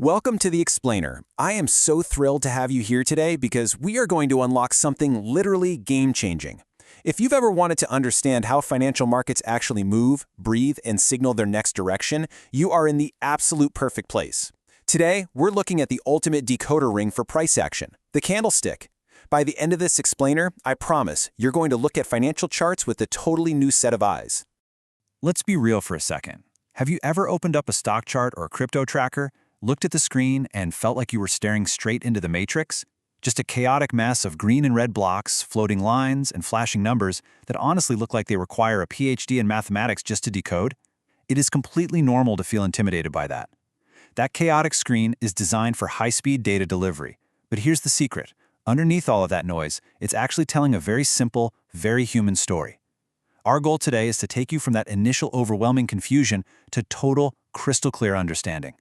Welcome to The Explainer. I am so thrilled to have you here today because we are going to unlock something literally game-changing. If you've ever wanted to understand how financial markets actually move, breathe, and signal their next direction, you are in the absolute perfect place. Today, we're looking at the ultimate decoder ring for price action, the candlestick. By the end of this explainer, I promise you're going to look at financial charts with a totally new set of eyes. Let's be real for a second. Have you ever opened up a stock chart or a crypto tracker, looked at the screen, and felt like you were staring straight into the matrix? Just a chaotic mess of green and red blocks, floating lines, and flashing numbers that honestly look like they require a PhD in mathematics just to decode? It is completely normal to feel intimidated by that. That chaotic screen is designed for high-speed data delivery. But here's the secret. Underneath all of that noise, it's actually telling a very simple, very human story. Our goal today is to take you from that initial overwhelming confusion to total, crystal-clear understanding.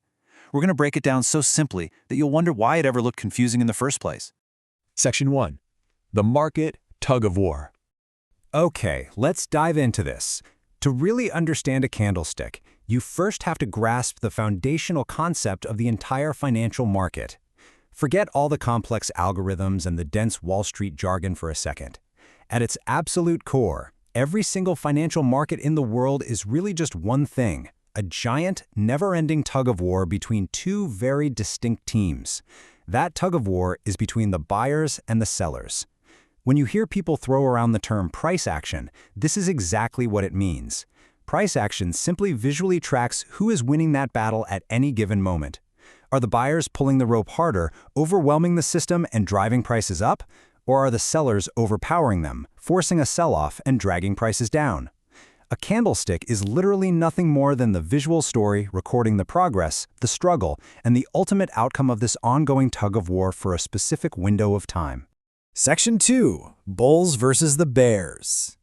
We're going to break it down so simply that you'll wonder why it ever looked confusing in the first place. Section 1. The Market Tug-of-War. Okay, let's dive into this. To really understand a candlestick, you first have to grasp the foundational concept of the entire financial market. Forget all the complex algorithms and the dense Wall Street jargon for a second. At its absolute core, every single financial market in the world is really just one thing: a giant, never-ending tug-of-war between two very distinct teams. That tug-of-war is between the buyers and the sellers. When you hear people throw around the term price action, this is exactly what it means. Price action simply visually tracks who is winning that battle at any given moment. Are the buyers pulling the rope harder, overwhelming the system and driving prices up? Or are the sellers overpowering them, forcing a sell-off and dragging prices down? A candlestick is literally nothing more than the visual story recording the progress, the struggle, and the ultimate outcome of this ongoing tug-of-war for a specific window of time. Section 2. Bulls versus the Bears.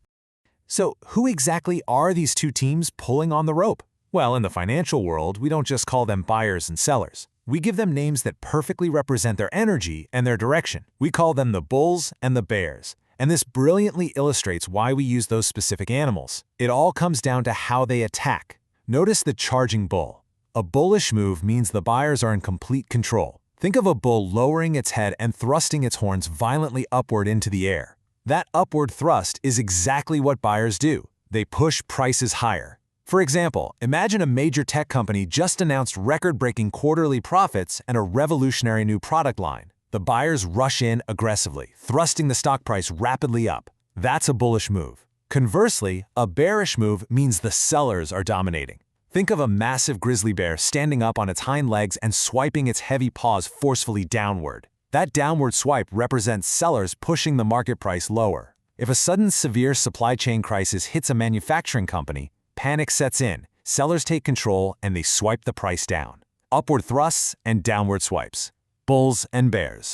So, who exactly are these two teams pulling on the rope? Well, in the financial world, we don't just call them buyers and sellers. We give them names that perfectly represent their energy and their direction. We call them the bulls and the bears. And this brilliantly illustrates why we use those specific animals. It all comes down to how they attack. Notice the charging bull. A bullish move means the buyers are in complete control. Think of a bull lowering its head and thrusting its horns violently upward into the air. That upward thrust is exactly what buyers do. They push prices higher. For example, imagine a major tech company just announced record-breaking quarterly profits and a revolutionary new product line. The buyers rush in aggressively, thrusting the stock price rapidly up. That's a bullish move. Conversely, a bearish move means the sellers are dominating. Think of a massive grizzly bear standing up on its hind legs and swiping its heavy paws forcefully downward. That downward swipe represents sellers pushing the market price lower. If a sudden severe supply chain crisis hits a manufacturing company, panic sets in, sellers take control, and they swipe the price down. Upward thrusts and downward swipes. Bulls and bears.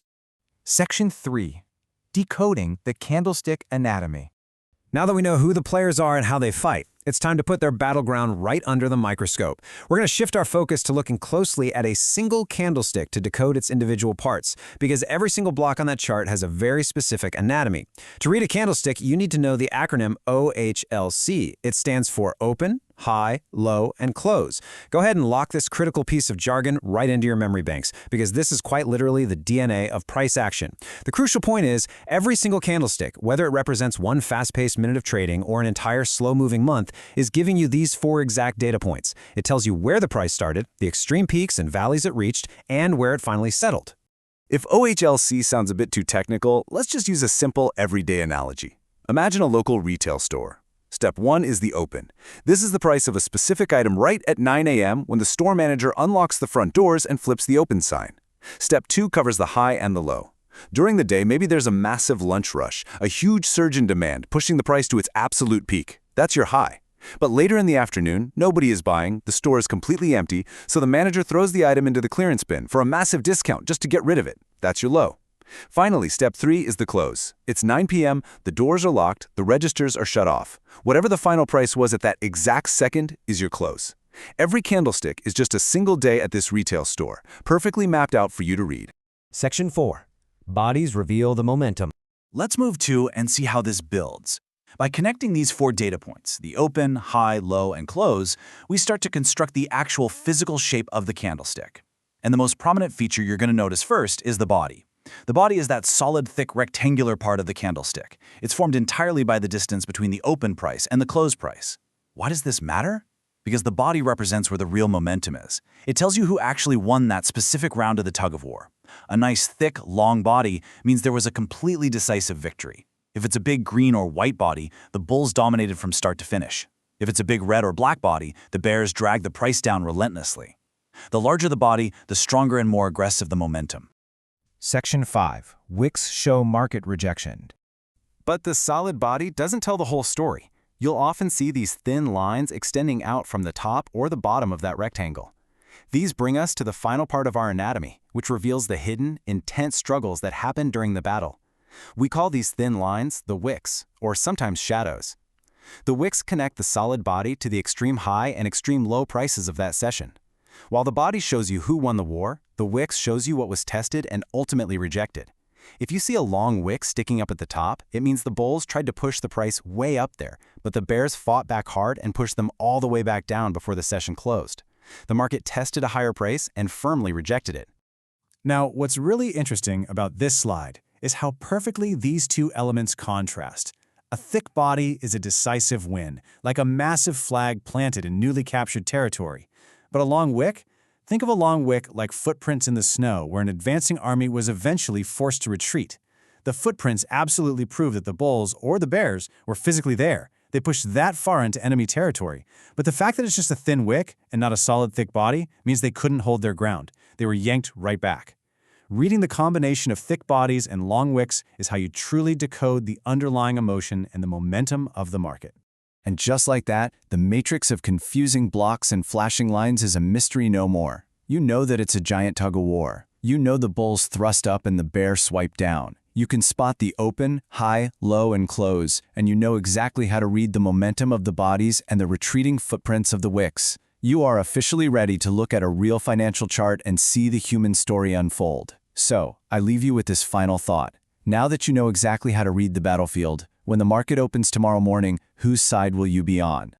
Section 3. Decoding the Candlestick Anatomy. Now that we know who the players are and how they fight, it's time to put their battleground right under the microscope. We're going to shift our focus to looking closely at a single candlestick to decode its individual parts, because every single block on that chart has a very specific anatomy. To read a candlestick, you need to know the acronym OHLC. It stands for open, high, low, and close. Go ahead and lock this critical piece of jargon right into your memory banks, because this is quite literally the DNA of price action. The crucial point is, every single candlestick, whether it represents one fast-paced minute of trading or an entire slow-moving month, is giving you these 4 exact data points. It tells you where the price started, the extreme peaks and valleys it reached, and where it finally settled. If OHLC sounds a bit too technical, let's just use a simple everyday analogy. Imagine a local retail store. Step 1 is the open. This is the price of a specific item right at 9 a.m. when the store manager unlocks the front doors and flips the open sign. Step 2 covers the high and the low. During the day, maybe there's a massive lunch rush, a huge surge in demand, pushing the price to its absolute peak. That's your high. But later in the afternoon, nobody is buying, the store is completely empty, so the manager throws the item into the clearance bin for a massive discount just to get rid of it. That's your low. Finally, step 3 is the close. It's 9 p.m., the doors are locked, the registers are shut off. Whatever the final price was at that exact second is your close. Every candlestick is just a single day at this retail store, perfectly mapped out for you to read. Section 4. Bodies reveal the momentum. Let's move to and see how this builds. By connecting these 4 data points, the open, high, low, and close, we start to construct the actual physical shape of the candlestick. And the most prominent feature you're going to notice first is the body. The body is that solid, thick, rectangular part of the candlestick. It's formed entirely by the distance between the open price and the close price. Why does this matter? Because the body represents where the real momentum is. It tells you who actually won that specific round of the tug-of-war. A nice, thick, long body means there was a completely decisive victory. If it's a big green or white body, the bulls dominated from start to finish. If it's a big red or black body, the bears drag the price down relentlessly. The larger the body, the stronger and more aggressive the momentum. Section 5. Wicks show market rejection. But the solid body doesn't tell the whole story. You'll often see these thin lines extending out from the top or the bottom of that rectangle. These bring us to the final part of our anatomy, which reveals the hidden, intense struggles that happen during the battle. We call these thin lines the wicks, or sometimes shadows. The wicks connect the solid body to the extreme high and extreme low prices of that session. While the body shows you who won the war, the wicks shows you what was tested and ultimately rejected. If you see a long wick sticking up at the top, it means the bulls tried to push the price way up there, but the bears fought back hard and pushed them all the way back down before the session closed. The market tested a higher price and firmly rejected it. Now, what's really interesting about this slide is how perfectly these two elements contrast. A thick body is a decisive win, like a massive flag planted in newly captured territory. But a long wick? Think of a long wick like footprints in the snow where an advancing army was eventually forced to retreat. The footprints absolutely prove that the bulls or the bears were physically there. They pushed that far into enemy territory. But the fact that it's just a thin wick and not a solid thick body means they couldn't hold their ground. They were yanked right back. Reading the combination of thick bodies and long wicks is how you truly decode the underlying emotion and the momentum of the market. And just like that, the matrix of confusing blocks and flashing lines is a mystery no more. You know that it's a giant tug-of-war. You know the bulls thrust up and the bear swipe down. You can spot the open, high, low, and close, and you know exactly how to read the momentum of the bodies and the retreating footprints of the wicks. You are officially ready to look at a real financial chart and see the human story unfold. So, I leave you with this final thought. Now that you know exactly how to read the battlefield, when the market opens tomorrow morning, whose side will you be on?